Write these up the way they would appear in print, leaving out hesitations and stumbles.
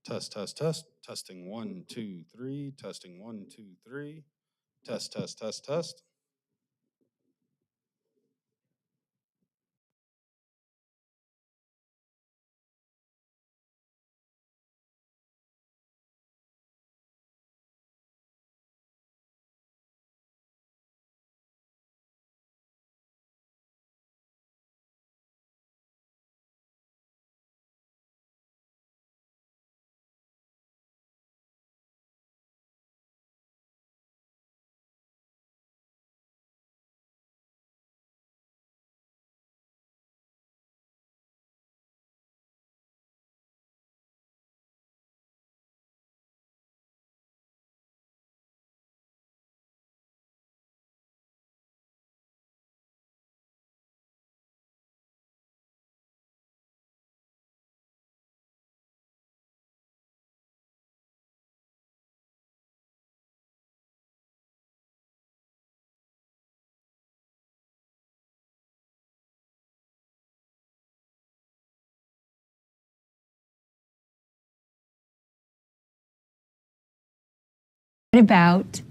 Test, test, test. Testing 1, 2, 3. Testing 1, 2, 3. Test, test, test, test. What about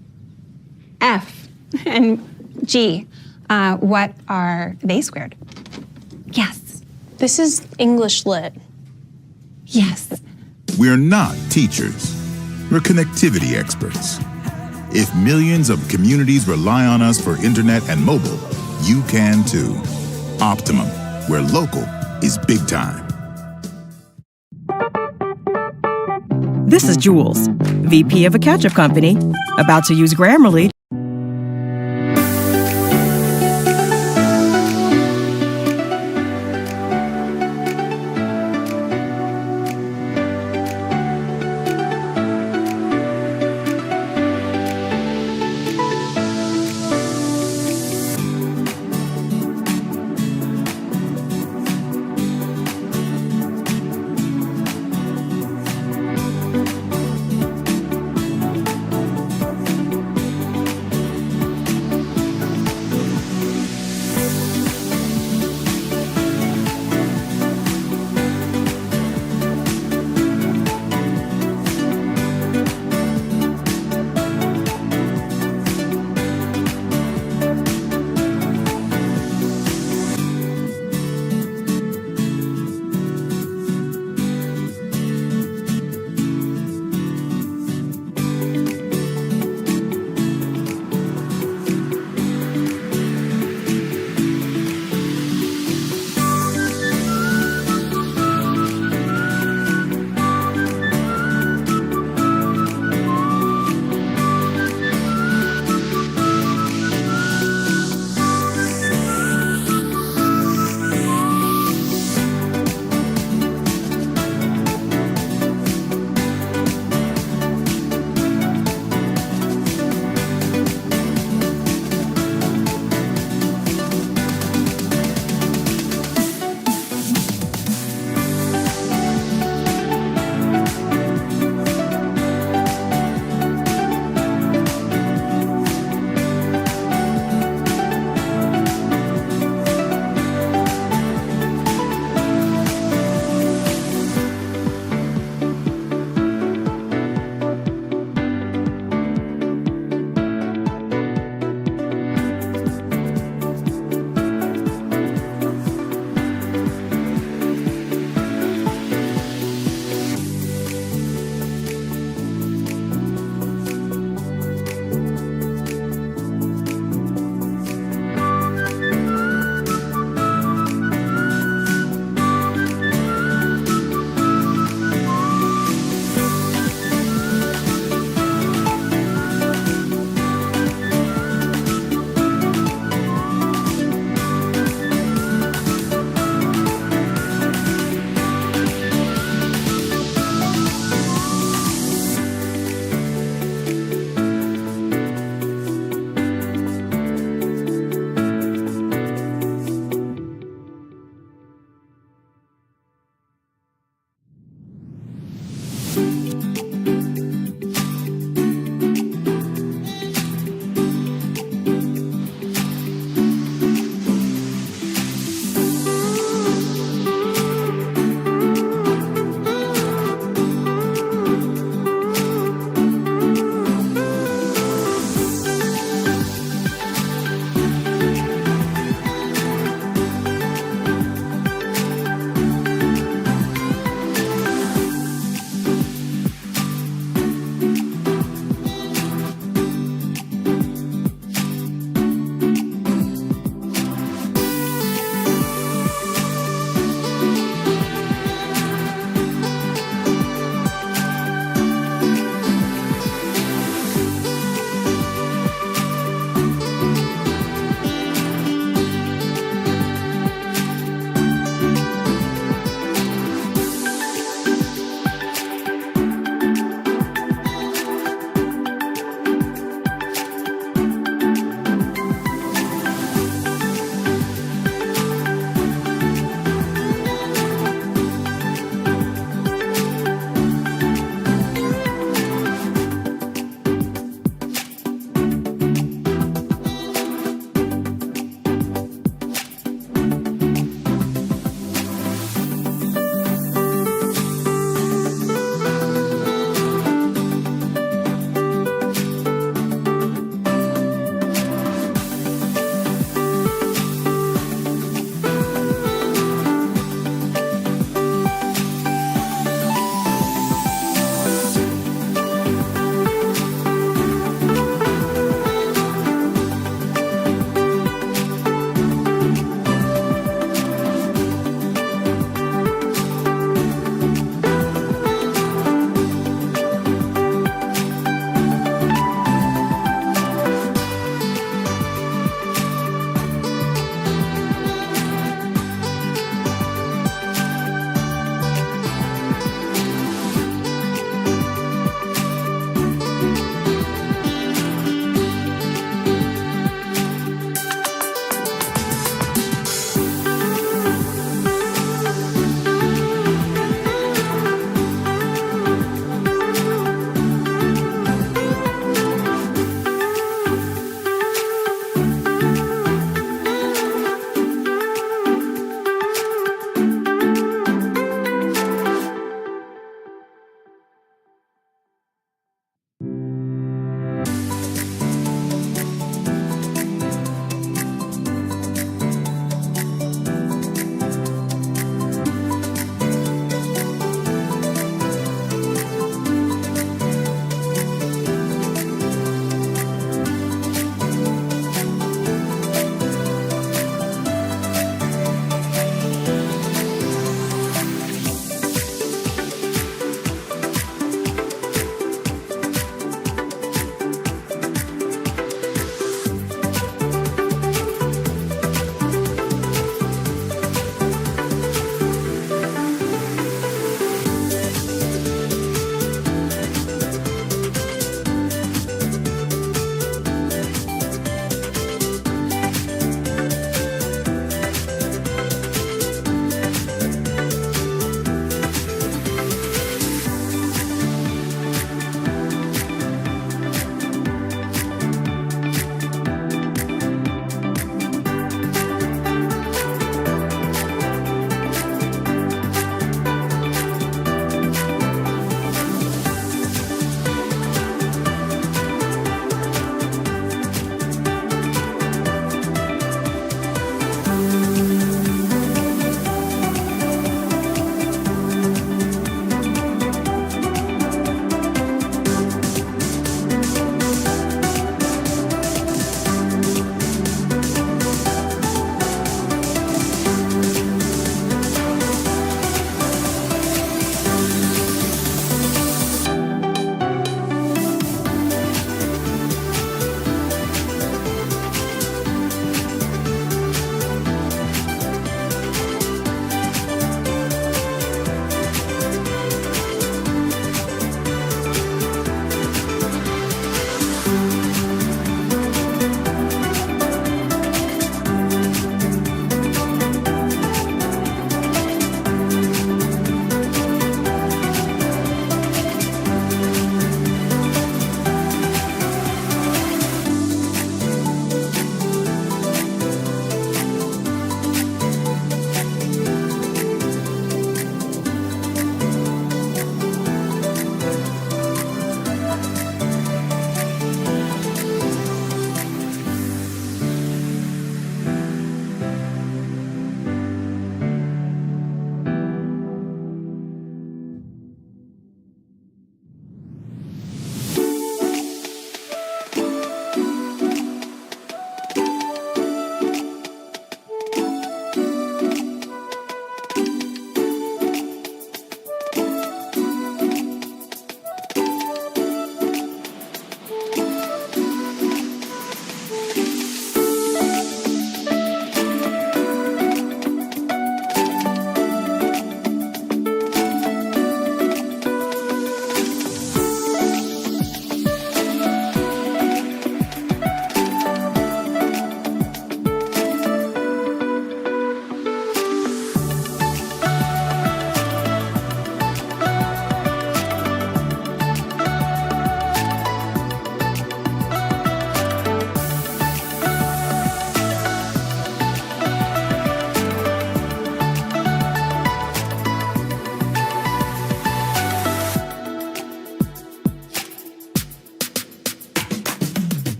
F and G? What are they squared? Yes. This is English Lit. Yes. We're not teachers. We're connectivity experts. If millions of communities rely on us for internet and mobile, you can too. Optimum, where local is big time. This is Jules, VP of a ketchup company, about to use Grammarly.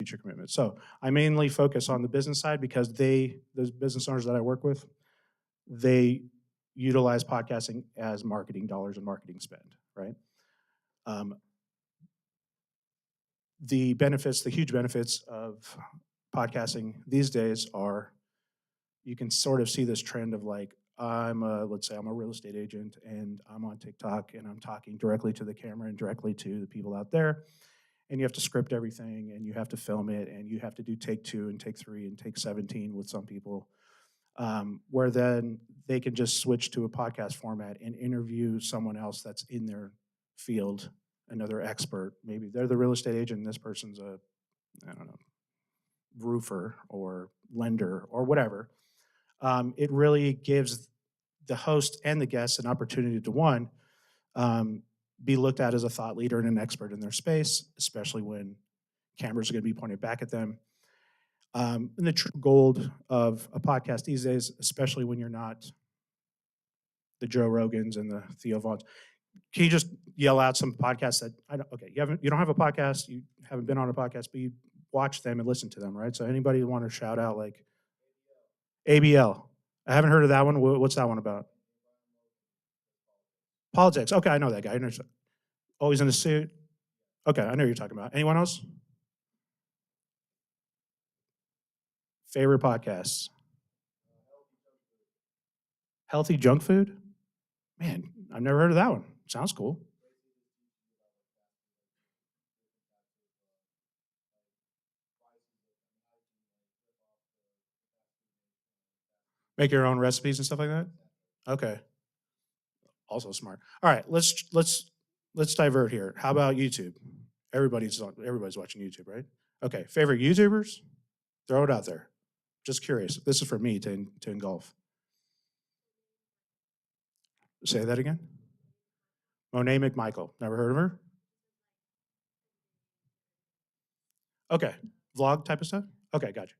future commitment. So I mainly focus on the business side because those business owners that I work with, they utilize podcasting as marketing dollars and marketing spend, right? The huge benefits of podcasting these days are you can sort of see this trend of like, let's say I'm a real estate agent and I'm on TikTok and I'm talking directly to the camera and directly to the people out there. And you have to script everything and you have to film it and you have to do take 2 and take 3 and take 17 with some people. Where then they can just switch to a podcast format and interview someone else that's in their field, another expert. Maybe they're the real estate agent and this person's I don't know, roofer or lender or whatever. It really gives the host and the guest an opportunity to, one, be looked at as a thought leader and an expert in their space, especially when cameras are going to be pointed back at them. And the true gold of a podcast these days, especially when you're not the Joe Rogans and the Theo Vaughns, can you just yell out some podcasts that you don't have a podcast, you haven't been on a podcast, but you watch them and listen to them, right? So anybody want to shout out like ABL? I haven't heard of that one. What's that one about? Politics. Okay, I know that guy. Always in a suit. Okay, I know what you're talking about. Anyone else? Favorite podcasts? Healthy junk food? Man, I've never heard of that one. Sounds cool. Make your own recipes and stuff like that? Okay. Also smart. All right, let's divert here. How about YouTube? Everybody's watching YouTube, right? Okay, favorite YouTubers? Throw it out there. Just curious. This is for me to engulf. Say that again. Monet McMichael. Never heard of her? Okay, vlog type of stuff? Okay, gotcha.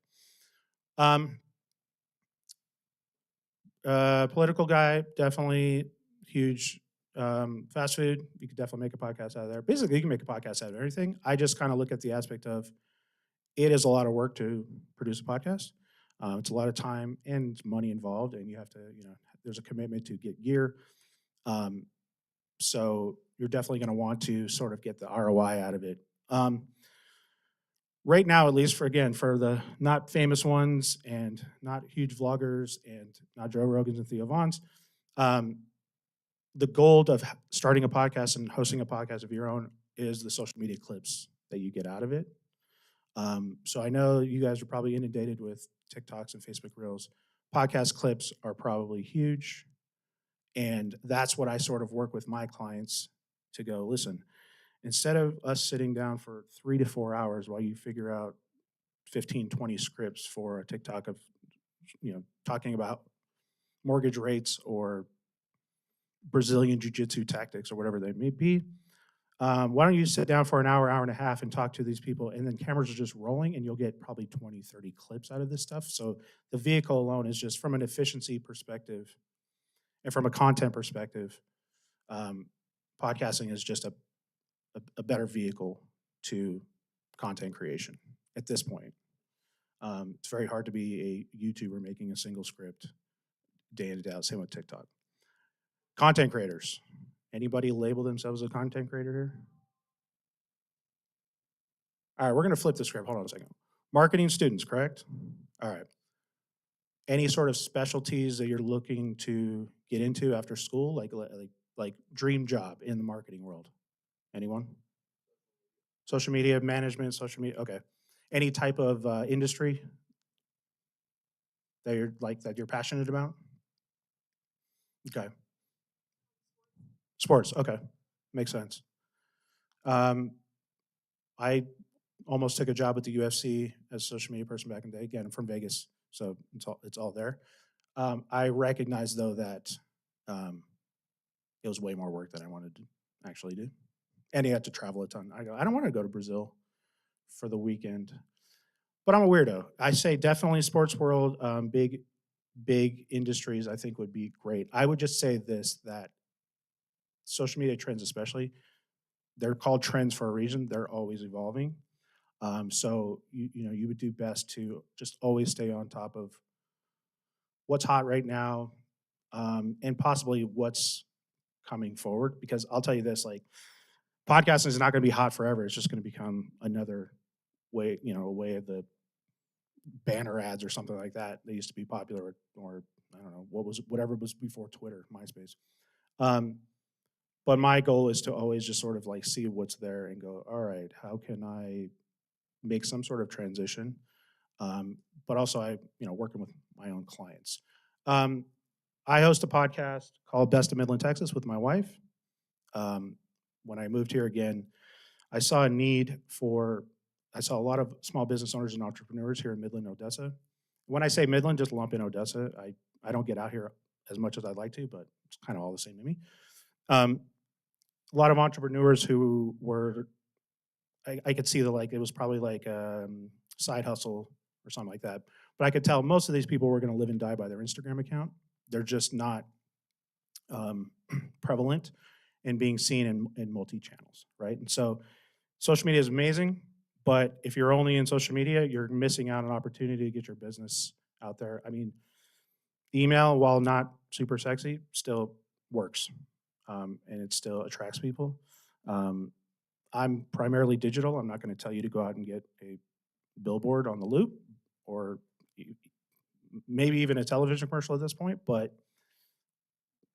Political guy, definitely huge. Fast food, you could definitely make a podcast out of there. Basically, you can make a podcast out of everything. I just kind of look at the aspect of it is a lot of work to produce a podcast. It's a lot of time and money involved, and you have to, there's a commitment to get gear. So you're definitely going to want to sort of get the ROI out of it. Right now, at least for the not famous ones and not huge vloggers and not Joe Rogans and Theo Vaughns, the goal of starting a podcast and hosting a podcast of your own is the social media clips that you get out of it. So I know you guys are probably inundated with TikToks and Facebook Reels. Podcast clips are probably huge. And that's what I sort of work with my clients to go, listen, instead of us sitting down for 3 to 4 hours while you figure out 15, 20 scripts for a TikTok of, talking about mortgage rates or Brazilian jiu-jitsu tactics or whatever they may be, why don't you sit down for an hour, hour and a half and talk to these people, and then cameras are just rolling and you'll get probably 20, 30 clips out of this stuff. So the vehicle alone is just from an efficiency perspective and from a content perspective, podcasting is just a better vehicle to content creation at this point. It's very hard to be a YouTuber making a single script day in and day out, same with TikTok. Content creators. Anybody label themselves a content creator here? All right, we're going to flip the script. Hold on a second. Marketing students, correct? All right. Any sort of specialties that you're looking to get into after school, like dream job in the marketing world? Anyone? Social media management, social media. Okay. Any type of industry that you're passionate about? Okay. Sports. Okay, makes sense. I almost took a job at the UFC as a social media person back in the day. Again, I'm from Vegas, so it's all there. I recognize though that it was way more work than I wanted to actually do, and you had to travel a ton. I don't want to go to Brazil for the weekend, but I'm a weirdo. I say definitely sports world, big industries I think would be great. I would just say this, that social media trends especially, they're called trends for a reason. They're always evolving. So you would do best to just always stay on top of what's hot right now, and possibly what's coming forward. Because I'll tell you this, like, podcasting is not going to be hot forever. It's just going to become another way, a way of the banner ads or something like that. They used to be popular, or I don't know whatever was before Twitter, MySpace. But my goal is to always just sort of like see what's there and go, all right, how can I make some sort of transition? But also working with my own clients. I host a podcast called Best of Midland, Texas with my wife. When I moved here again, I saw a lot of small business owners and entrepreneurs here in Midland, Odessa. When I say Midland, just lump in Odessa. I don't get out here as much as I'd like to, but it's kind of all the same to me. A lot of entrepreneurs who were, I could see it was probably like side hustle or something like that. But I could tell most of these people were going to live and die by their Instagram account. They're just not prevalent in being seen in multi-channels, right? And so social media is amazing, but if you're only in social media, you're missing out on an opportunity to get your business out there. I mean, email, while not super sexy, still works, and it still attracts people. I'm primarily digital. I'm not going to tell you to go out and get a billboard on the loop or maybe even a television commercial at this point, but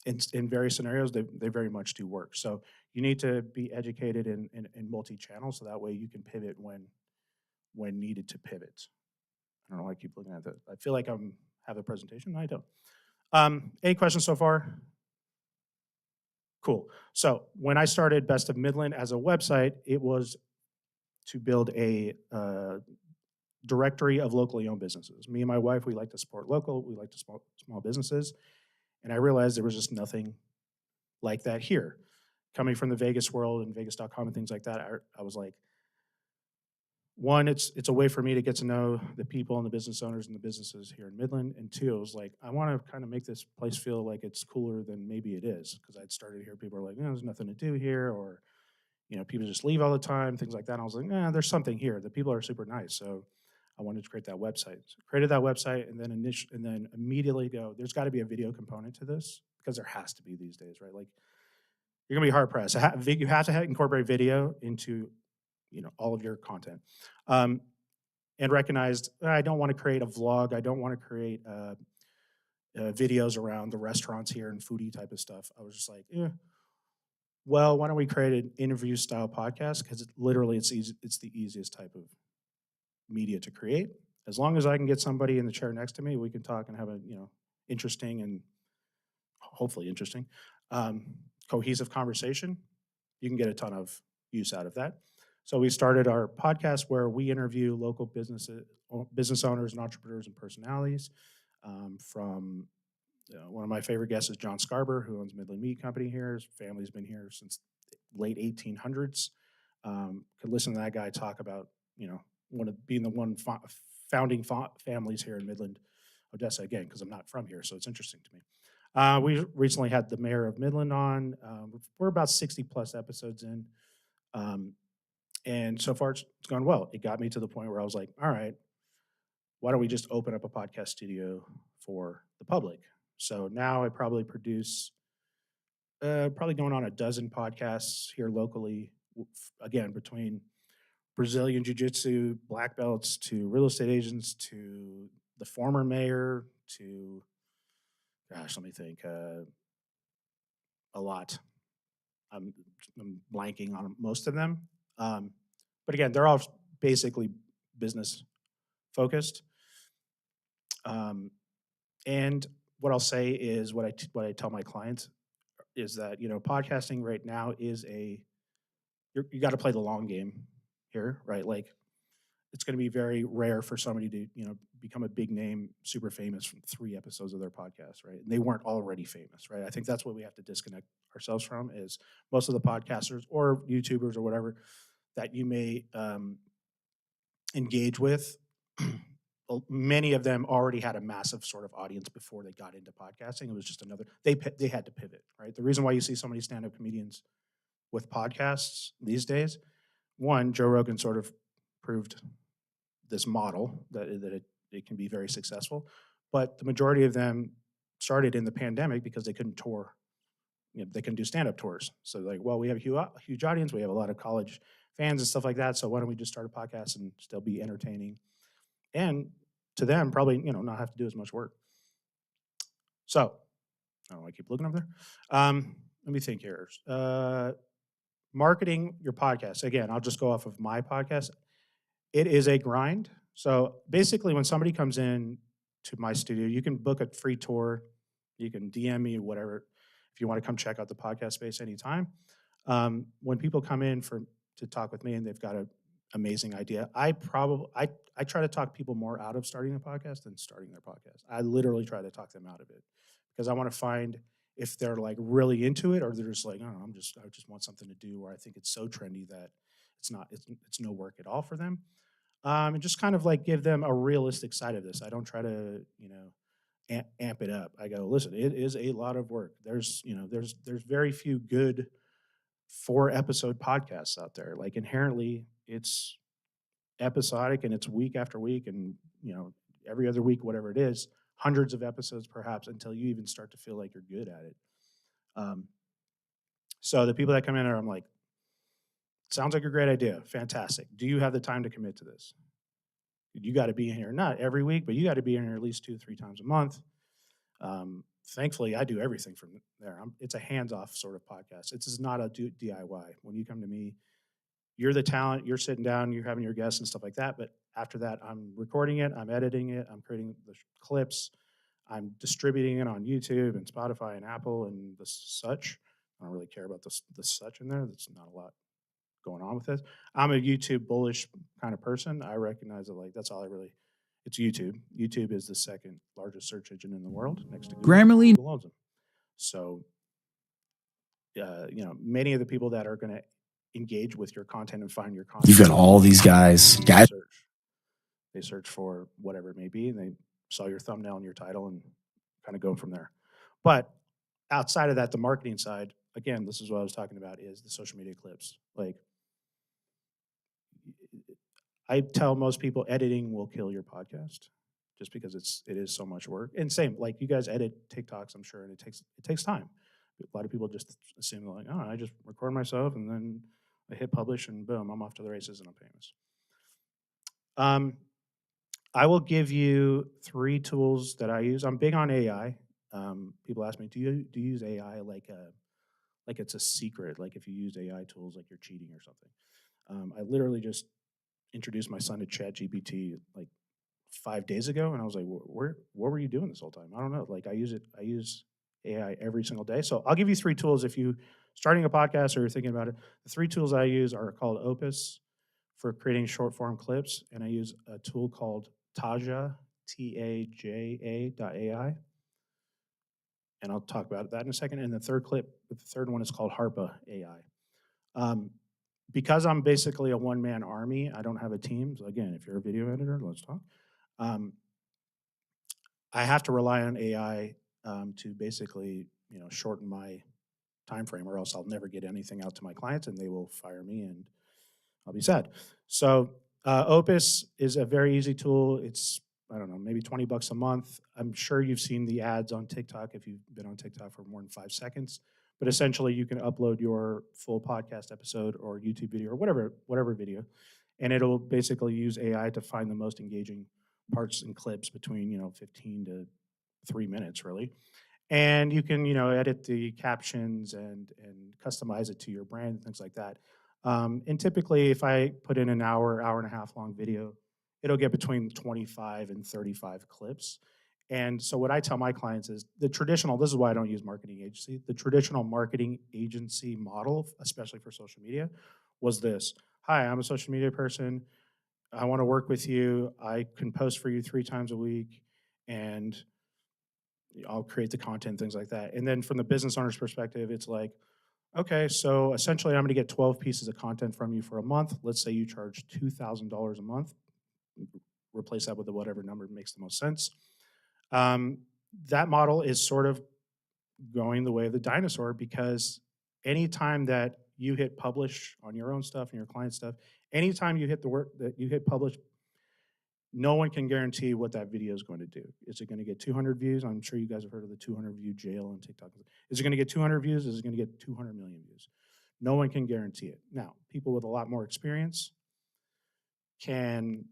in various scenarios, they very much do work. So you need to be educated in multi-channel, so that way you can pivot when needed to pivot. I don't know why I keep looking at that. I feel like I have a presentation. No, I don't. Any questions so far? Cool. So when I started Best of Midland as a website, it was to build a directory of locally owned businesses. Me and my wife, we like to support local. We like to support small businesses. And I realized there was just nothing like that here. Coming from the Vegas world and Vegas.com and things like that, I was like, one, it's a way for me to get to know the people and the business owners and the businesses here in Midland. And two, I was like, I want to kind of make this place feel like it's cooler than maybe it is. Because I'd started here, people are like, there's nothing to do here, or people just leave all the time, things like that. And I was like, there's something here. The people are super nice. So I wanted to create that website. So created that website, and then immediately go, there's got to be a video component to this, because there has to be these days, right? Like, you're gonna be hard pressed. You have to incorporate video into all of your content, and recognized I don't want to create a vlog. I don't want to create videos around the restaurants here and foodie type of stuff. I was just like, well, why don't we create an interview style podcast? Because it's the easiest type of media to create. As long as I can get somebody in the chair next to me, we can talk and have a interesting and hopefully interesting cohesive conversation. You can get a ton of use out of that. So we started our podcast where we interview local business owners and entrepreneurs and personalities. From one of my favorite guests is John Scarber, who owns Midland Meat Company here. His family's been here since late 1800s. Could listen to that guy talk about being the founding families here in Midland, Odessa, again, because I'm not from here, so it's interesting to me. We recently had the mayor of Midland on. We're about 60 plus episodes in. And so far it's gone well. It got me to the point where I was like, all right, why don't we just open up a podcast studio for the public? So now I probably produce probably going on a dozen podcasts here locally, again, between Brazilian Jiu-Jitsu black belts to real estate agents to the former mayor to, gosh, let me think, a lot. I'm blanking on most of them. But again, they're all basically business focused. And what I'll say is what I tell my clients is that, podcasting right now is you got to play the long game here, right? Like, it's going to be very rare for somebody to, become a big name, super famous from 3 episodes of their podcast, right? And they weren't already famous, right? I think that's what we have to disconnect ourselves from, is most of the podcasters or YouTubers or whatever that you may engage with, many of them already had a massive sort of audience before they got into podcasting. It was just they had to pivot, right? The reason why you see so many stand-up comedians with podcasts these days, one, Joe Rogan sort of proved this model that it can be very successful. But the majority of them started in the pandemic because they couldn't tour. They couldn't do stand-up tours. So like, well, we have a huge audience. We have a lot of college fans and stuff like that. So why don't we just start a podcast and still be entertaining? And to them, probably, not have to do as much work. So, I don't know, I keep looking over there. Let me think here. Marketing your podcast. Again, I'll just go off of my podcast. It is a grind. So basically, when somebody comes in to my studio, you can book a free tour. You can DM me, whatever, if you want to come check out the podcast space anytime. When people come in to talk with me and they've got an amazing idea, I try to talk people more out of starting a podcast than starting their podcast. I literally try to talk them out of it because I want to find if they're like really into it or they're just like, I just want something to do, or I think it's so trendy that it's no work at all for them. And just kind of like give them a realistic side of this. I don't try to, amp it up. I go, listen, it is a lot of work. There's very few good 4-episode podcasts out there. Like inherently it's episodic and it's week after week and, every other week, whatever it is, hundreds of episodes perhaps until you even start to feel like you're good at it. So the people that come in I'm like, sounds like a great idea. Fantastic. Do you have the time to commit to this? You got to be in here, not every week, but you got to be in here at least 2-3 times a month. Thankfully, I do everything from there. It's a hands-off sort of podcast. It's not a DIY. When you come to me, you're the talent, you're sitting down, you're having your guests and stuff like that. But after that, I'm recording it, I'm editing it, I'm creating the clips, I'm distributing it on YouTube and Spotify and Apple and the such. I don't really care about the such in there. There's not a lot going on with it. I'm a YouTube bullish kind of person. I recognize that that's all it's YouTube. YouTube is the second largest search engine in the world next to Google. Grammarly. Google owns them. So, many of the people that are going to engage with your content and find your content. You've got all these guys. They search for whatever it may be, and they saw your thumbnail and your title and kind of go from there. But outside of that, the marketing side, again, this is what I was talking about, is the social media clips. Like, I tell most people editing will kill your podcast just because it is so much work. And same, like you guys edit TikToks, I'm sure, and it takes time. A lot of people just assume like, I just record myself and then I hit publish and boom, I'm off to the races and I'm famous. I will give you 3 tools that I use. I'm big on AI. People ask me, do you use AI like it's a secret, like if you use AI tools like you're cheating or something? I literally just introduced my son to ChatGPT like 5 days ago, and I was like, what were you doing this whole time? I don't know. Like I use AI every single day. So I'll give you 3 tools if you starting a podcast or you're thinking about it. The 3 tools I use are called Opus for creating short form clips, and I use a tool called Taja, TAJA.ai. And I'll talk about that in a second. And the third one is called Harpa AI. Because I'm basically a one-man army, I don't have a team. So again, if you're a video editor, let's talk. I have to rely on AI to basically, shorten my time frame, or else I'll never get anything out to my clients, and they will fire me, and I'll be sad. So Opus is a very easy tool. It's, I don't know, maybe $20 a month. I'm sure you've seen the ads on TikTok if you've been on TikTok for more than 5 seconds. But essentially, you can upload your full podcast episode or YouTube video or whatever video, and it'll basically use AI to find the most engaging parts and clips between 15 to 3 minutes, really. And you can edit the captions and customize it to your brand and things like that. And typically, if I put in an hour and a half long video, it'll get between 25 and 35 clips. And so what I tell my clients is this is why I don't use marketing agency. The traditional marketing agency model, especially for social media, was this. Hi, I'm a social media person. I want to work with you. I can post for you 3 times a week, and I'll create the content, things like that. And then from the business owner's perspective, it's like, okay, so essentially I'm going to get 12 pieces of content from you for a month. Let's say you charge $2,000 a month. Replace that with whatever number makes the most sense. That model is sort of going the way of the dinosaur, because anytime that you hit publish on your own stuff and your client stuff, anytime you hit the work that you hit publish, no one can guarantee what that video is going to do. Is it going to get 200 views? I'm sure you guys have heard of the 200 view jail on TikTok. Is it going to get 200 views? Is it going to get 200 million views? No one can guarantee it. Now, people with a lot more experience can,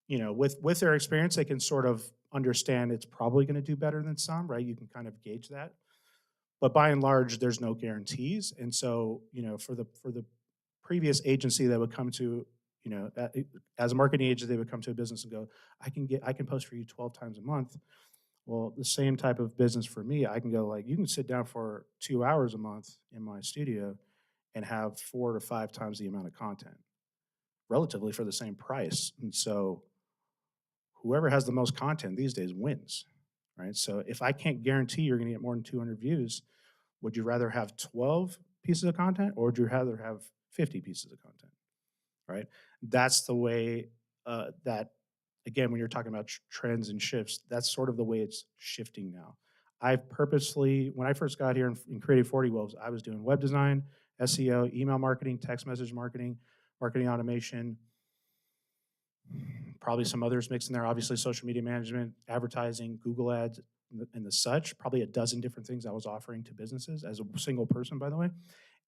with their experience, they can sort of understand it's probably going to do better than some, right? You can kind of gauge that. But by and large, there's no guarantees. And so, for the previous agency that would come to, as a marketing agent, they would come to a business and go, I can post for you 12 times a month. Well, the same type of business for me, I can go like, you can sit down for 2 hours a month in my studio and have 4 to 5 times the amount of content, relatively for the same price. And so whoever has the most content these days wins, right? So if I can't guarantee you're gonna get more than 200 views, would you rather have 12 pieces of content or would you rather have 50 pieces of content, right? That's the way that, again, when you're talking about trends and shifts, that's sort of the way it's shifting now. I've purposely, when I first got here in Creative 40 Wolves, I was doing web design, SEO, email marketing, text message marketing, marketing automation, probably some others mixed in there, obviously social media management, advertising, Google ads, and the such, probably a dozen different things I was offering to businesses as a single person, by the way.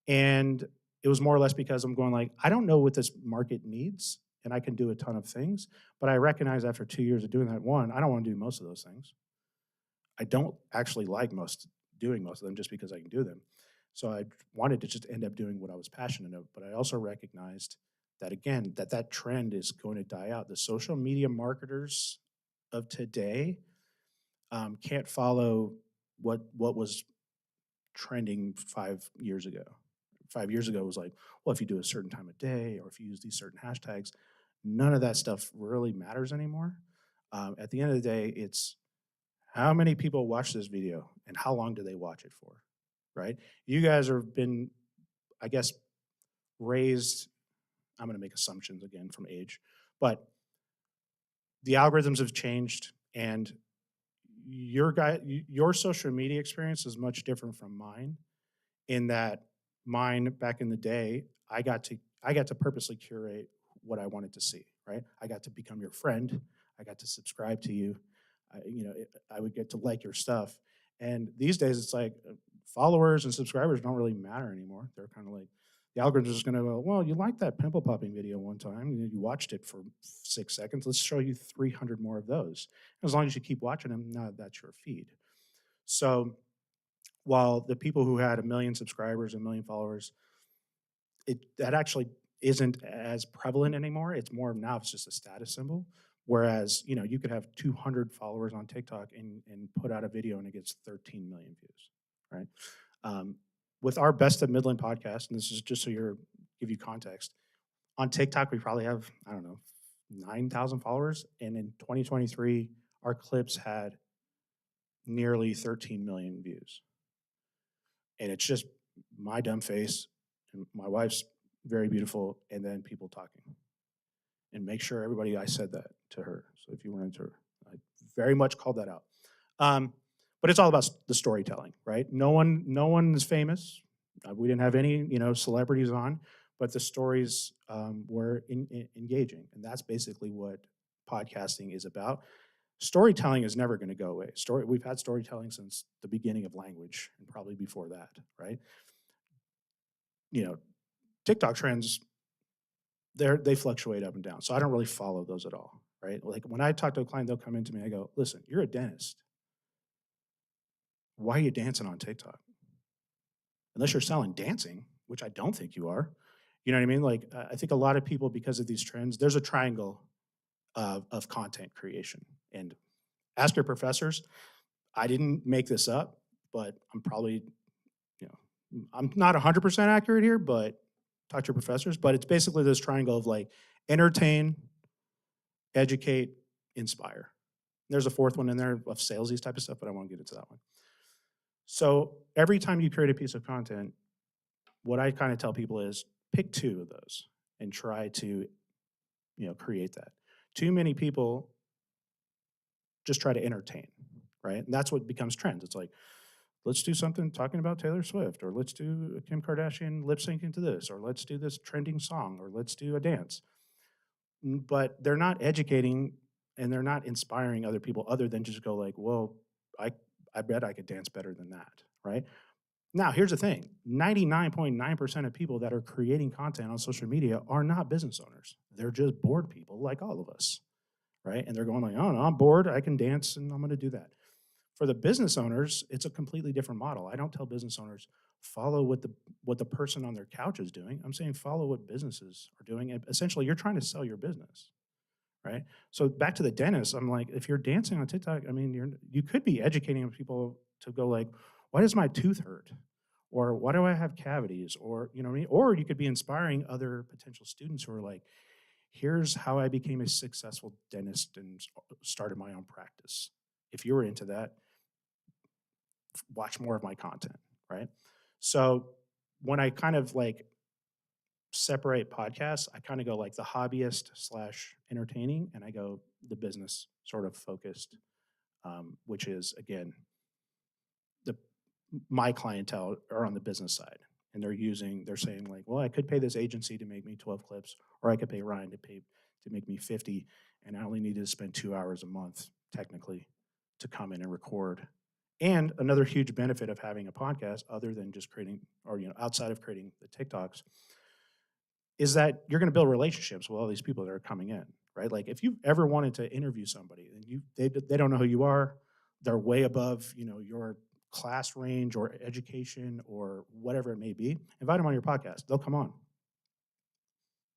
And it was more or less because I'm going like, I don't know what this market needs, and I can do a ton of things, but I recognize after 2 years of doing that, one, I don't want to do most of those things. I don't actually like doing most of them just because I can do them. So I wanted to just end up doing what I was passionate of, but I also recognized that, again, that trend is going to die out. The social media marketers of today can't follow what was trending 5 years ago. 5 years ago, it was like, well, if you do a certain time of day or if you use these certain hashtags, none of that stuff really matters anymore. At the end of the day, it's how many people watch this video and how long do they watch it for, right? You guys have been, I guess, raised, I'm going to make assumptions again from age, but the algorithms have changed and your social media experience is much different from mine in that mine back in the day, I got to purposely curate what I wanted to see, right? I got to become your friend. I got to subscribe to you. I would get to like your stuff. And these days it's like followers and subscribers don't really matter anymore. They're kind of like, the algorithm is just going to go, well, you liked that pimple popping video one time. You watched it for 6 seconds. Let's show you 300 more of those. As long as you keep watching them, now that's your feed. So while the people who had 1 million subscribers, 1 million followers, that actually isn't as prevalent anymore. It's more now it's just a status symbol. Whereas, you could have 200 followers on TikTok and put out a video and it gets 13 million views, right? With our Best of Midland podcast, and this is just so give you context, on TikTok we probably have, 9,000 followers, and in 2023 our clips had nearly 13 million views. And it's just my dumb face and my wife's very beautiful, and then people talking. And make sure everybody, I said that to her. So if you run into her, I very much called that out. But it's all about the storytelling, right? No one is famous. We didn't have any, celebrities on, but the stories were engaging, and that's basically what podcasting is about. Storytelling is never going to go away. We've had storytelling since the beginning of language, and probably before that, right? TikTok trends, they fluctuate up and down, so I don't really follow those at all, right? Like when I talk to a client, they'll come into me, I go, listen, you're a dentist. Why are you dancing on TikTok? Unless you're selling dancing, which I don't think you are. You know what I mean? Like, I think a lot of people, because of these trends, there's a triangle of content creation. And ask your professors. I didn't make this up, but I'm probably, I'm not 100% accurate here, but talk to your professors. But it's basically this triangle of like entertain, educate, inspire. There's a fourth one in there of salesy type of stuff, but I won't get into that one. So every time you create a piece of content, what I kind of tell people is pick 2 of those and try to, create that. Too many people just try to entertain, right? And that's what becomes trends. It's like, let's do something talking about Taylor Swift, or let's do Kim Kardashian lip syncing to this, or let's do this trending song, or let's do a dance. But they're not educating and they're not inspiring other people other than just go like, well, I bet I could dance better than that, right? Now, here's the thing. 99.9% of people that are creating content on social media are not business owners. They're just bored people like all of us, right? And they're going like, oh, no, I'm bored. I can dance and I'm going to do that. For the business owners, it's a completely different model. I don't tell business owners, follow what the person on their couch is doing. I'm saying follow what businesses are doing. And essentially, you're trying to sell your business, right? So back to the dentist, I'm like, if you're dancing on TikTok, I mean, you could be educating people to go like, why does my tooth hurt? Or why do I have cavities? Or, you know what I mean? Or you could be inspiring other potential students who are like, here's how I became a successful dentist and started my own practice. If you were into that, watch more of my content, right? So when I kind of like separate podcasts, I kind of go like the hobbyist / entertaining, and I go the business sort of focused, which is, again, my clientele are on the business side, and they're saying like, well, I could pay this agency to make me 12 clips, or I could pay Ryan to make me 50, and I only need to spend 2 hours a month technically to come in and record. And another huge benefit of having a podcast, other than just creating, or outside of creating the TikToks, is that you're going to build relationships with all these people that are coming in, right? Like if you ever wanted to interview somebody and they don't know who you are, they're way above your class range or education or whatever it may be, invite them on your podcast. They'll come on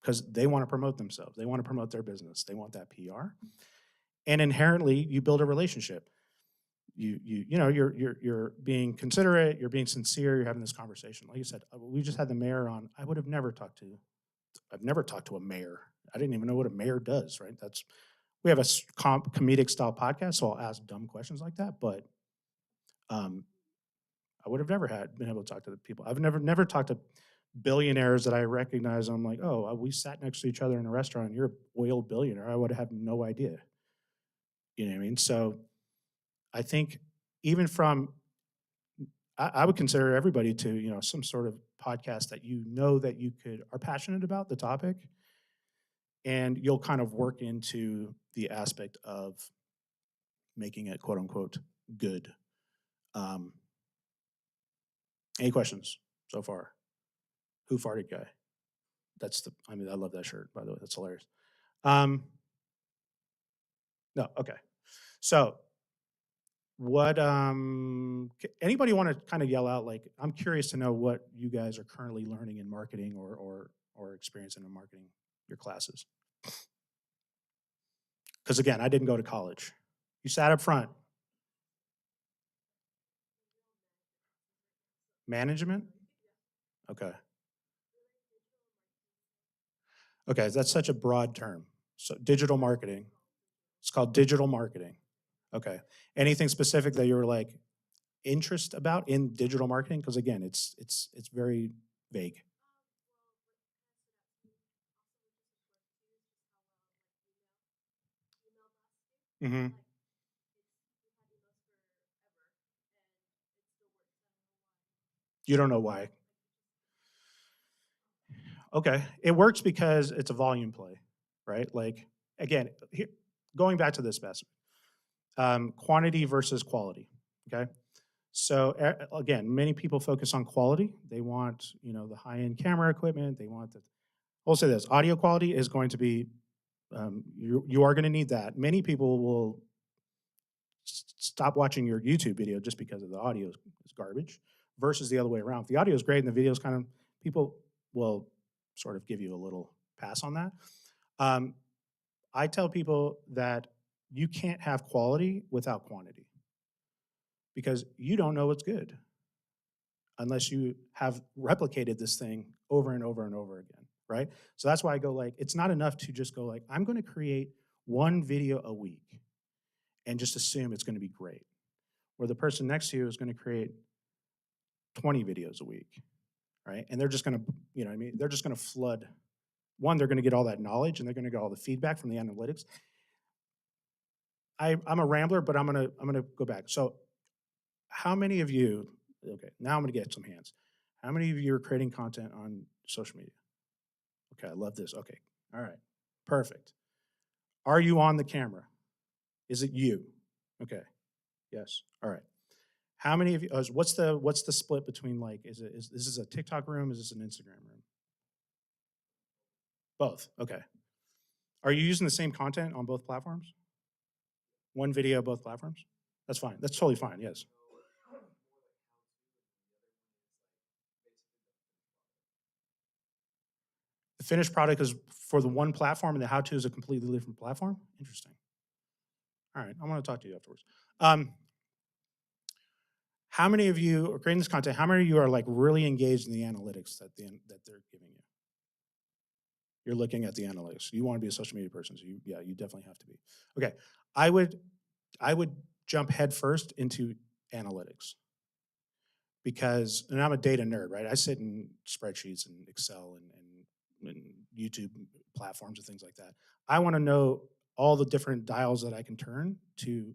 because they want to promote themselves. They want to promote their business. They want that PR, and inherently you build a relationship. You're being considerate, you're being sincere, you're having this conversation. Like you said, we just had the mayor on. I've never talked to a mayor. I didn't even know what a mayor does, right? We have a comedic style podcast, so I'll ask dumb questions like that, but I would have never been able to talk to the people. I've never talked to billionaires that I recognize. I'm like, oh, we sat next to each other in a restaurant, you're an oil billionaire. I would have no idea. You know what I mean? So I think even I would consider everybody to, some sort of podcast that that you are passionate about the topic, and you'll kind of work into the aspect of making it quote unquote good. Any questions so far? Who farted guy? I love that shirt, by the way. That's hilarious. No, okay. So what anybody want to kind of yell out, like, I'm curious to know what you guys are currently learning in marketing or experiencing in marketing, your classes. Because again, I didn't go to college. You sat up front. Management? Okay. Okay, that's such a broad term. So digital marketing. It's called digital marketing. Okay. Anything specific that you were like interest about in digital marketing? Because again, it's very vague. Mm-hmm. You don't know why. Okay. It works because it's a volume play, right? Like, again, going back to this specimen, quantity versus quality, okay? So again, many people focus on quality. They want, the high-end camera equipment. They want I'll say this, audio quality is going to be, you are going to need that. Many people will stop watching your YouTube video just because of the audio is garbage, versus the other way around. If the audio is great and the video is kind of, people will sort of give you a little pass on that. I tell people that you can't have quality without quantity, because you don't know what's good unless you have replicated this thing over and over and over again, right? So that's why I go like, it's not enough to just go like, I'm going to create one video a week and just assume it's going to be great. Or the person next to you is going to create 20 videos a week, right? And they're just going to, they're just going to flood. One, they're going to get all that knowledge and they're going to get all the feedback from the analytics. I'm a rambler, but I'm gonna go back. So how many of you, okay, now I'm gonna get some hands. How many of you are creating content on social media? Okay, I love this. Okay, all right, perfect. Are you on the camera? Is it you? Okay, yes, all right. How many of you, what's the split between like, is this a TikTok room? Is this an Instagram room? Both, okay. Are you using the same content on both platforms? One video, both platforms? That's fine, that's totally fine, yes. The finished product is for the one platform and the how-to is a completely different platform? Interesting. All right, I want to talk to you afterwards. How many of you are creating this content? How many of you are like really engaged in the analytics that they're giving you? You're looking at the analytics. You want to be a social media person, so you definitely have to be. Okay, I would jump headfirst into analytics because, and I'm a data nerd, right? I sit in spreadsheets and Excel and YouTube platforms and things like that. I want to know all the different dials that I can turn to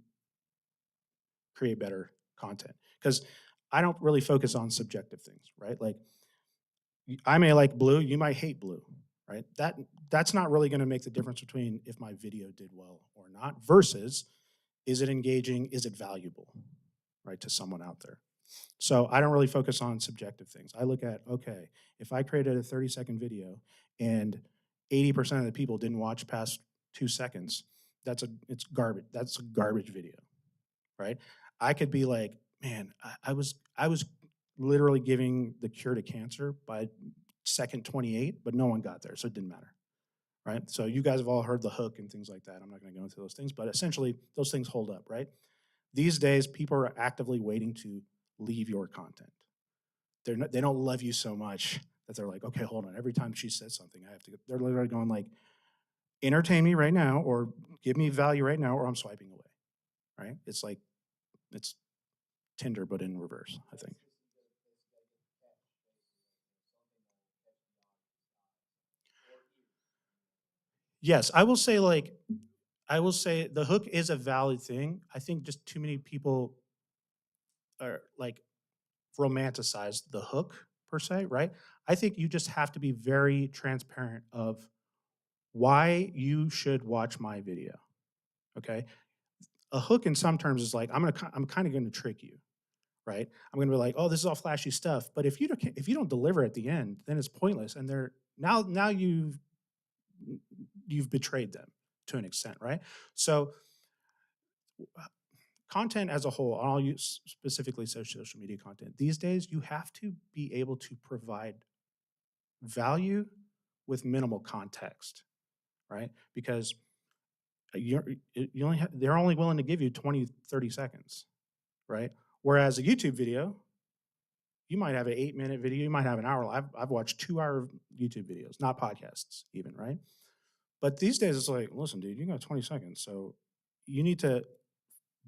create better content because I don't really focus on subjective things, right? Like I may like blue, you might hate blue, right? That's not really going to make the difference between if my video did well or not versus is it engaging, is it valuable, right, to someone out there. So I don't really focus on subjective things. I look at, okay, if I created a 30-second video and 80% of the people didn't watch past 2 seconds, it's garbage. That's a garbage video, right? I could be like, man, I was literally giving the cure to cancer by second 28, but no one got there, so it didn't matter, right? So you guys have all heard the hook and things like that. I'm not going to go into those things, but essentially those things hold up, right? These days, people are actively waiting to leave your content. They don't love you so much that they're like, okay, hold on. Every time she says something, I have to. They're literally going like, entertain me right now, or give me value right now, or I'm swiping away. Right? It's like, it's Tinder but in reverse, I think. Yes, I will say the hook is a valid thing. I think just too many people are like romanticize the hook per se, right? I think you just have to be very transparent of why you should watch my video. Okay? A hook in some terms is like I'm kind of going to trick you, right? I'm going to be like, "Oh, this is all flashy stuff," but if you don't deliver at the end, then it's pointless and they're now you've betrayed them to an extent, right? So content as a whole, I'll use specifically social media content. These days, you have to be able to provide value with minimal context, right? Because they're only willing to give you 20, 30 seconds, right? Whereas a YouTube video, you might have an 8-minute video, you might have an hour. I've watched 2-hour YouTube videos, not podcasts even, right? But these days it's like, listen, dude, you got 20 seconds. So you need to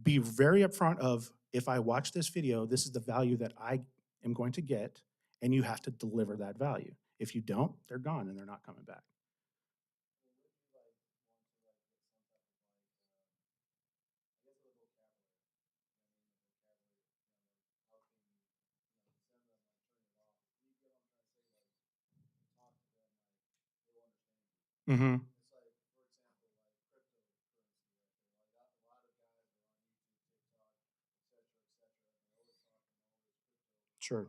be very upfront of, if I watch this video, this is the value that I am going to get, and you have to deliver that value. If you don't, they're gone and they're not coming back. Mm-hmm. Sure.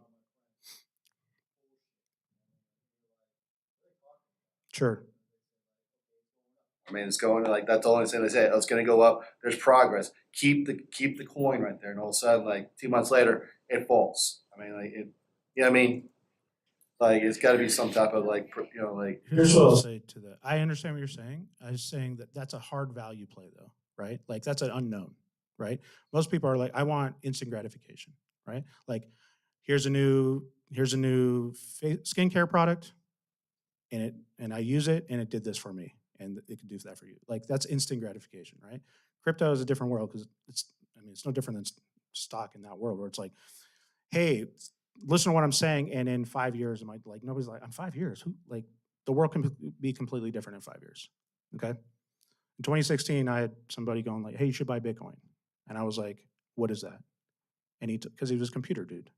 Sure. I mean, it's going like that's the only thing they say. Oh, it's going to go up. There's progress. Keep the coin right there, and all of a sudden, like 2 months later, it falls. I mean, like it. You know what I mean? Like it's got to be some type of like like. Here's what I'll say to that. I understand what you're saying. I was saying that that's a hard value play, though, right? Like that's an unknown, right? Most people are like, I want instant gratification, right? Like, here's a new skincare product, and I use it, and it did this for me, and it can do that for you. Like that's instant gratification, right? Crypto is a different world because it's no different than stock in that world where it's like, hey, listen to what I'm saying, and in 5 years, nobody's like, in 5 years, who, like, the world can be completely different in 5 years, okay? In 2016, I had somebody going like, hey, you should buy Bitcoin. And I was like, what is that? And because he was a computer dude.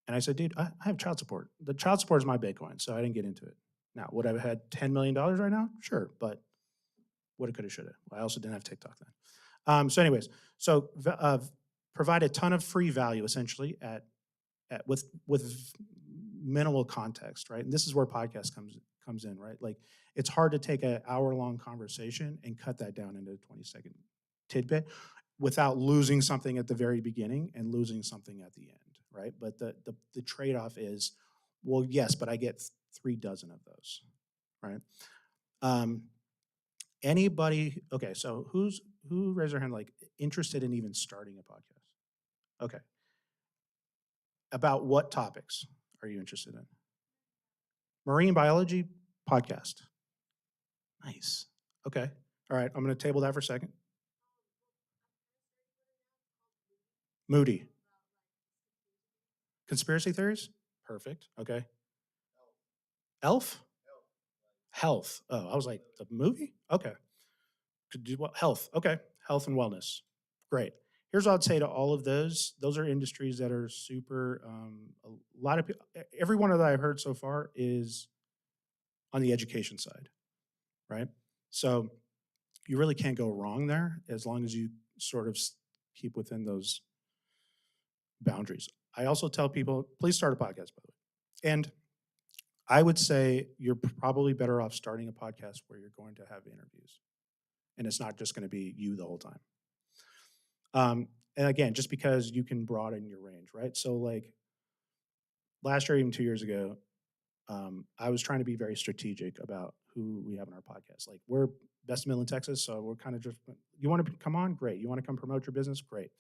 And I said, dude, I have child support. The child support is my Bitcoin, so I didn't get into it. Now, would I have had $10 million right now? Sure, but woulda, coulda, shoulda. I also didn't have TikTok then. So anyways, provide a ton of free value essentially with minimal context, right? And this is where podcast comes in, right? Like it's hard to take an hour-long conversation and cut that down into a 20-second tidbit without losing something at the very beginning and losing something at the end, right? But the trade-off is, well, yes, but I get 3 dozen of those, right? Anybody, okay, so who raised their hand like interested in even starting a podcast? Okay. About what topics are you interested in? Marine biology podcast. Nice. Okay. All right, I'm going to table that for a second. Moody. Conspiracy theories? Perfect. Okay. Elf? Health. Oh, I was like, the movie? Okay. Could do what? Health. Okay. Health and wellness. Great. Here's what I'd say to all of those. Those are industries that are super, a lot of people, every one of that I've heard so far is on the education side, right? So you really can't go wrong there as long as you sort of keep within those boundaries. I also tell people, please start a podcast, by the way. And I would say you're probably better off starting a podcast where you're going to have interviews. And it's not just going to be you the whole time. And again, just because you can broaden your range, right? So like last year, even 2 years ago, I was trying to be very strategic about who we have in our podcast. Like we're Best of Midland, Texas, so we're kind of just, you want to come on? Great. You want to come promote your business? Great.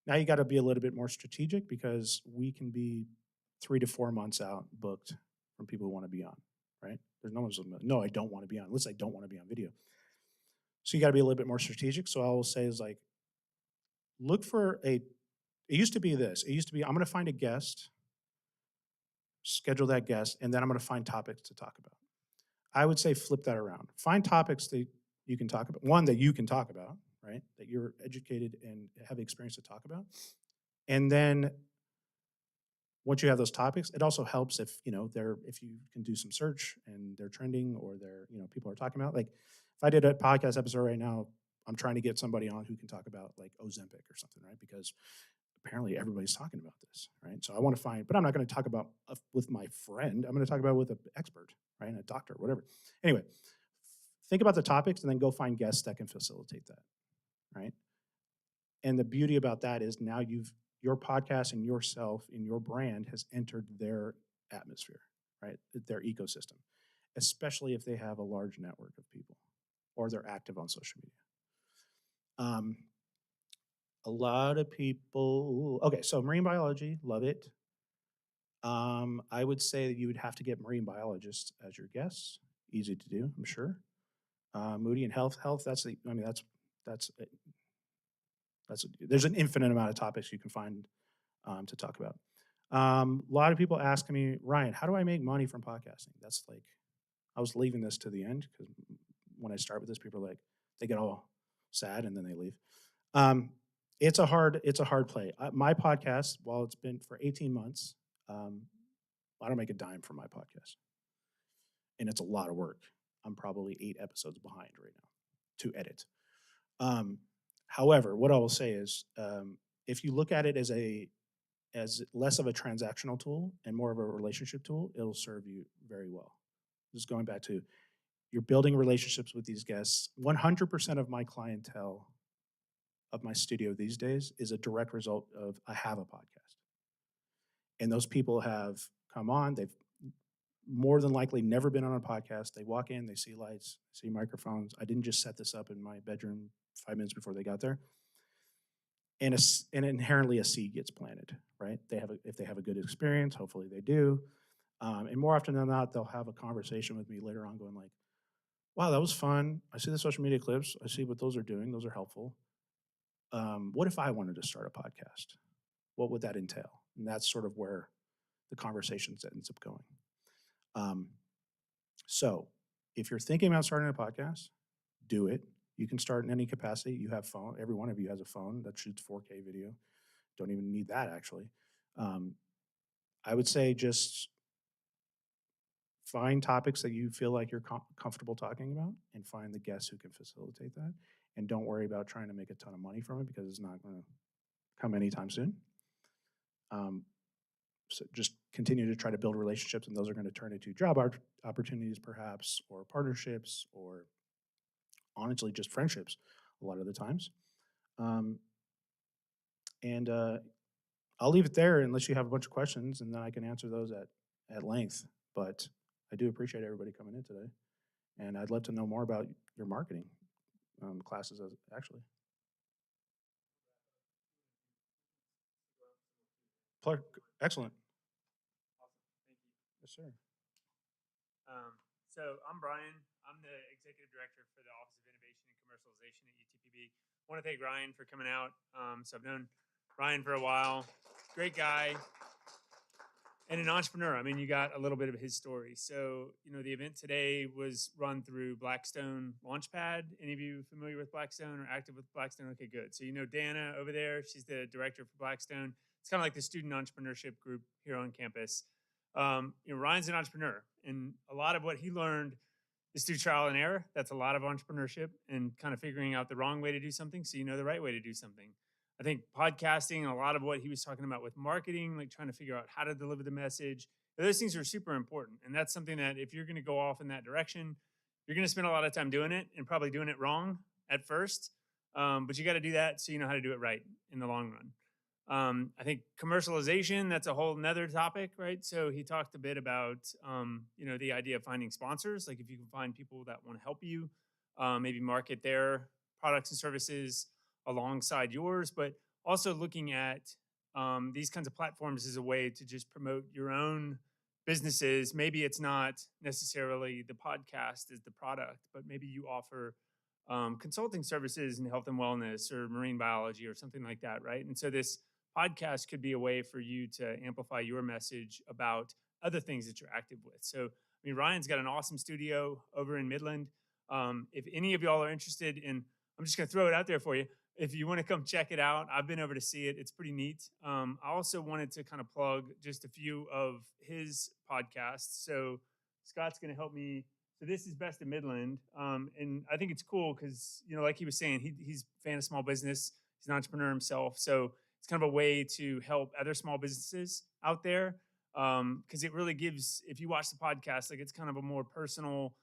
Now you got to be a little bit more strategic because we can be 3 to 4 months out booked from people who want to be on, right? There's no one's, no, I don't want to be on, unless I don't want to be on video. So you got to be a little bit more strategic. So I will say is like, look for it used to be this. It used to be, I'm going to find a guest, schedule that guest, and then I'm going to find topics to talk about. I would say flip that around. Find topics that you can talk about. One, that you can talk about, right? That you're educated and have experience to talk about. And then once you have those topics, it also helps if, if you can do some search and they're trending or they're, people are talking about. Like if I did a podcast episode right now, I'm trying to get somebody on who can talk about like Ozempic or something, right? Because apparently everybody's talking about this, right? So I want to find, but I'm not going to talk about with my friend. I'm going to talk about it with an expert, right? A doctor, whatever. Anyway, think about the topics and then go find guests that can facilitate that, right? And the beauty about that is now your podcast and yourself and your brand has entered their atmosphere, right? Their ecosystem, especially if they have a large network of people or they're active on social media. A lot of people, okay, so marine biology, love it. I would say that you would have to get marine biologists as your guests. Easy to do, I'm sure. Moody and health, there's an infinite amount of topics you can find to talk about. A lot of people ask me, Ryan, how do I make money from podcasting? That's like, I was leaving this to the end because when I start with this, people are like, they get all sad and then they leave. It's a hard play. My podcast, while it's been for 18 months, I don't make a dime from my podcast. And it's a lot of work. I'm probably 8 episodes behind right now to edit. However, what I will say is, if you look at it as less of a transactional tool and more of a relationship tool, it'll serve you very well. Just going back to, you're building relationships with these guests. 100% of my clientele of my studio these days is a direct result of I have a podcast. And those people have come on, they've more than likely never been on a podcast. They walk in, they see lights, see microphones. I didn't just set this up in my bedroom 5 minutes before they got there. And inherently a seed gets planted, right? If they have a good experience, hopefully they do. And more often than not, they'll have a conversation with me later on going like, wow, that was fun. I see the social media clips. I see what those are doing. Those are helpful. What if I wanted to start a podcast? What would that entail? And that's sort of where the conversation ends up going. So if you're thinking about starting a podcast, do it. You can start in any capacity. You have phone. Every one of you has a phone that shoots 4K video. don't even need that actually. I would say just find topics that you feel like you're comfortable talking about and find the guests who can facilitate that. And don't worry about trying to make a ton of money from it because it's not going to come anytime soon. So just continue to try to build relationships, and those are going to turn into job opportunities perhaps, or partnerships, or honestly just friendships a lot of the times. And I'll leave it there unless you have a bunch of questions, and then I can answer those at length. But I do appreciate everybody coming in today, and I'd love to know more about your marketing classes actually. Excellent. Yes, sir. So I'm Brian. I'm the executive director for the Office of Innovation and Commercialization at UTPB. I want to thank Ryan for coming out. So I've known Ryan for a while. Great guy and an entrepreneur. I mean, you got a little bit of his story. So, the event today was run through Blackstone Launchpad. Any of you familiar with Blackstone or active with Blackstone? Okay, good. So, Dana over there. She's the director for Blackstone. It's kind of like the student entrepreneurship group here on campus. Ryan's an entrepreneur, and a lot of what he learned is through trial and error. That's a lot of entrepreneurship and kind of figuring out the wrong way to do something so you know the right way to do something. I think podcasting and a lot of what he was talking about with marketing, like trying to figure out how to deliver the message, those things are super important. And that's something that if you're going to go off in that direction, you're going to spend a lot of time doing it and probably doing it wrong at first. But you got to do that so you know how to do it right in the long run. I think commercialization, that's a whole nother topic, right? So he talked a bit about, the idea of finding sponsors, like if you can find people that want to help you, maybe market their products and services alongside yours, but also looking at these kinds of platforms as a way to just promote your own businesses. Maybe it's not necessarily the podcast as the product, but maybe you offer consulting services in health and wellness or marine biology or something like that, right? And so this podcast could be a way for you to amplify your message about other things that you're active with. So, Ryan's got an awesome studio over in Midland. If any of y'all are interested in, I'm just going to throw it out there for you. If you want to come check it out, I've been over to see it. It's pretty neat. I also wanted to kind of plug just a few of his podcasts. So Scott's going to help me. So this is Best of Midland. And I think it's cool because, like he was saying, he's a fan of small business. He's an entrepreneur himself. So it's kind of a way to help other small businesses out there. Because it really gives, if you watch the podcast, like it's kind of a more personal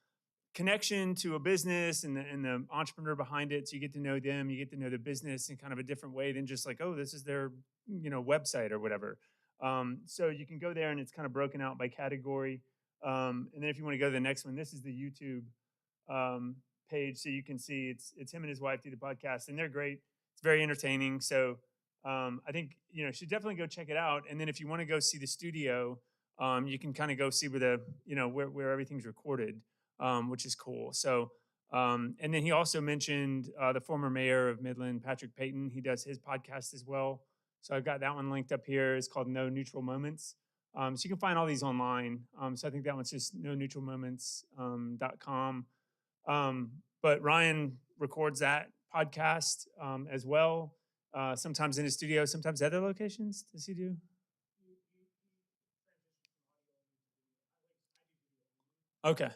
connection to a business and the entrepreneur behind it. So you get to know them, you get to know the business in kind of a different way than just like, oh, this is their, website or whatever. So you can go there and it's kind of broken out by category. And then if you want to go to the next one, this is the YouTube page. So you can see it's him and his wife do the podcast and they're great. It's very entertaining. So I think, you should definitely go check it out. And then if you want to go see the studio, you can kind of go see where where everything's recorded. Which is cool. So, and then he also mentioned the former mayor of Midland, Patrick Payton. He does his podcast as well. So I've got that one linked up here. It's called No Neutral Moments. So you can find all these online. So I think that one's just noneutralmoments.com. But Ryan records that podcast as well. Sometimes in his studio, sometimes other locations. Does he do? Okay.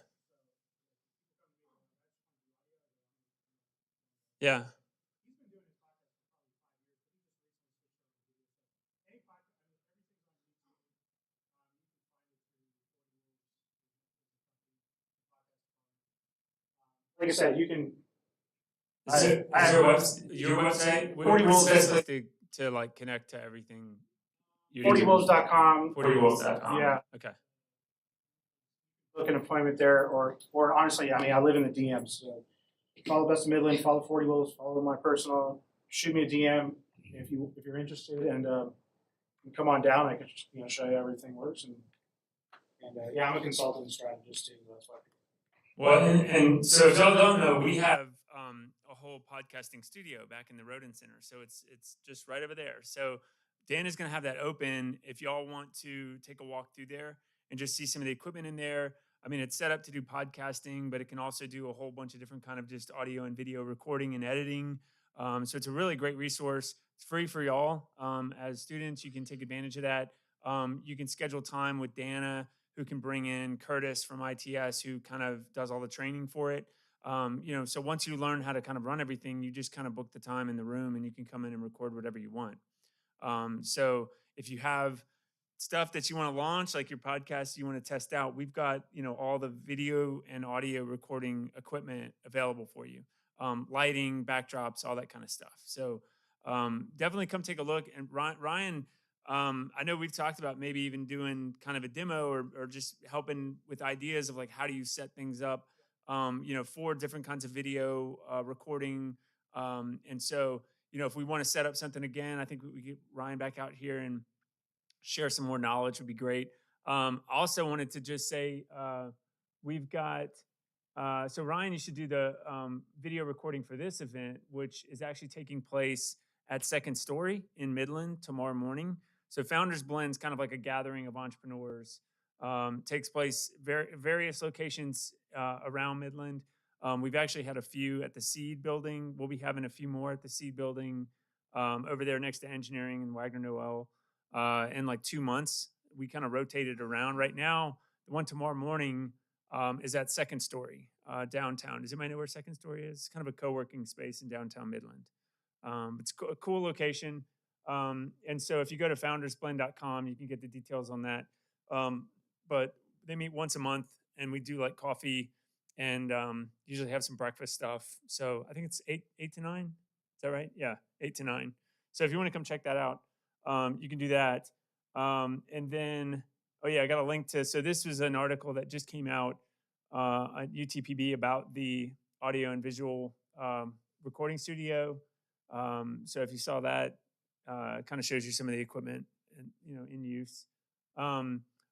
Yeah. Like I said, you can. Your website? 40 Wolves to like connect to everything. 40wolves.com. 40wolves.com. Yeah. Okay. Book an appointment there, or honestly, I live in the DMs. So follow Best of Midland, follow 40 Wolves, follow my personal. Shoot me a DM if you're interested, and come on down. I can show you how everything works, and yeah, I'm a consultant and strategist too. That's why. Well, and so if y'all don't know, we have a whole podcasting studio back in the Rodin Center. So it's just right over there. So Dan is going to have that open if y'all want to take a walk through there and just see some of the equipment in there. It's set up to do podcasting, but it can also do a whole bunch of different kind of just audio and video recording and editing. So it's a really great resource. It's free for y'all. As students, you can take advantage of that. You can schedule time with Dana, who can bring in Curtis from ITS, who kind of does all the training for it. So once you learn how to kind of run everything, you just kind of book the time in the room and you can come in and record whatever you want. So if you have stuff that you want to launch, like your podcast you want to test out, we've got, all the video and audio recording equipment available for you. Lighting, backdrops, all that kind of stuff. So definitely come take a look. And Ryan, I know we've talked about maybe even doing kind of a demo or just helping with ideas of like, how do you set things up, for different kinds of video recording. And so, if we want to set up something again, I think we get Ryan back out here and share some more knowledge would be great. Also wanted to just say, we've got, so Ryan, you should do the video recording for this event, which is actually taking place at Second Story in Midland tomorrow morning. So Founders Blend is kind of like a gathering of entrepreneurs. Takes place various locations around Midland. We've actually had a few at the Seed building. We'll be having a few more at the Seed building over there next to engineering and Wagner Noel in like 2 months. We kind of rotated around. Right now, the one tomorrow morning is at Second Story downtown. Does anybody know where Second Story is? It's kind of a co-working space in downtown Midland. It's a cool location. And so if you go to foundersblend.com, you can get the details on that. But they meet once a month and we do like coffee and usually have some breakfast stuff. So I think it's 8 to 9. Is that right? Yeah, 8 to 9. So if you want to come check that out, you can do that. And then, I got a link to, so this was an article that just came out at UTPB about the audio and visual recording studio. So if you saw that, kind of shows you some of the equipment and, in use.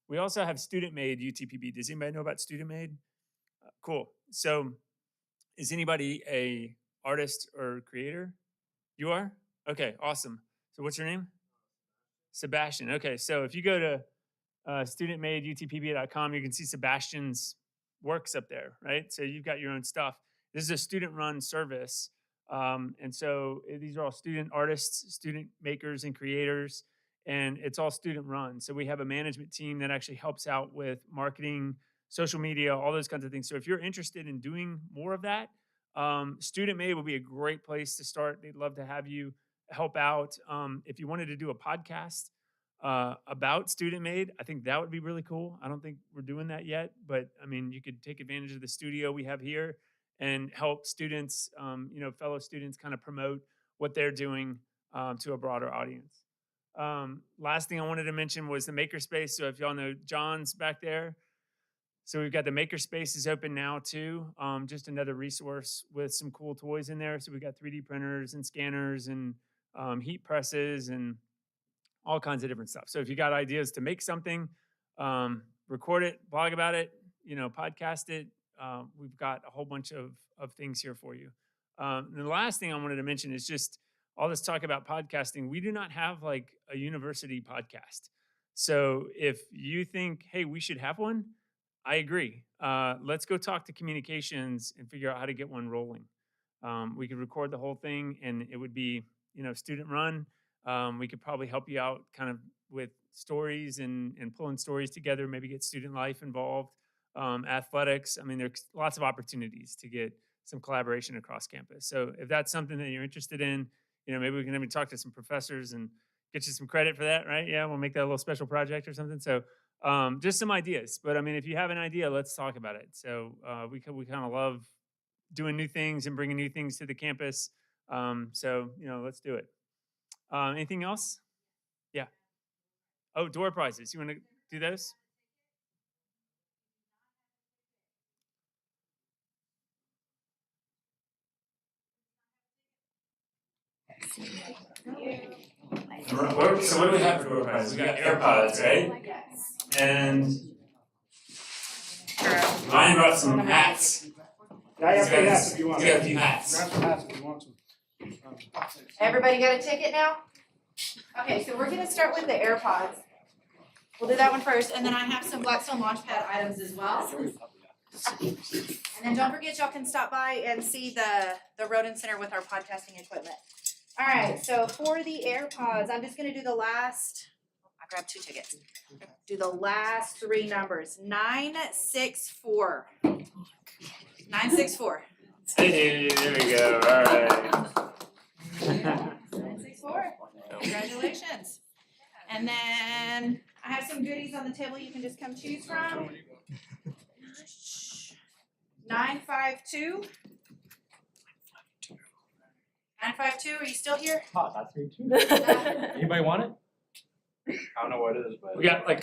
We also have Student Made UTPB. Does anybody know about Student Made? Cool. So is anybody a artist or creator? You are? Okay, awesome. So what's your name? Sebastian. Okay, so if you go to studentmadeutpb.com, you can see Sebastian's works up there, right? So you've got your own stuff. This is a student-run service. And so these are all student artists, student makers and creators, and it's all student run. So we have a management team that actually helps out with marketing, social media, all those kinds of things. So if you're interested in doing more of that, Student Made will be a great place to start. They'd love to have you help out. If you wanted to do a podcast about Student Made, I think that would be really cool. I don't think we're doing that yet, but I mean, you could take advantage of the studio we have here and help students, fellow students kind of promote what they're doing to a broader audience. Last thing I wanted to mention was the Makerspace. So if y'all know John's back there, so we've got the Makerspace is open now too. Just another resource with some cool toys in there. So we've got 3D printers and scanners and heat presses and all kinds of different stuff. So if you got ideas to make something, record it, blog about it, podcast it, we've got a whole bunch of things here for you. And the last thing I wanted to mention is just all this talk about podcasting. We do not have like a university podcast. So if you think, hey, we should have one, I agree. Let's go talk to communications and figure out how to get one rolling. We could record the whole thing and it would be, student run. We could probably help you out kind of with stories and pulling stories together, maybe get student life involved, athletics. I mean, there's lots of opportunities to get some collaboration across campus. So if that's something that you're interested in, maybe we can even talk to some professors and get you some credit for that, right? Yeah, we'll make that a little special project or something. So just some ideas. But I mean, if you have an idea, let's talk about it. So we kind of love doing new things and bringing new things to the campus. So, let's do it. Anything else? Yeah. Oh, door prizes. You want to do those? So what do we have for door prizes? We got AirPods, right? Yes. And Ryan brought some hats. I have to ask if you want. He's got a few hats. Grab some hats if you want some. Everybody got a ticket now? Okay, so we're gonna start with the AirPods. We'll do that one first, and then I have some Blackstone Launchpad items as well. And then don't forget, y'all can stop by and see the Rodin Center with our podcasting equipment. All right, so for the AirPods, I'm just gonna do the last, I grabbed 2 tickets. Do the last 3 numbers, 964. 964. Hey, there we go. All right. 964. Congratulations. And then I have some goodies on the table you can just come choose from. 952. 952, are you still here? Oh, that's me too. Anybody want it? I don't know what it is, but. We got like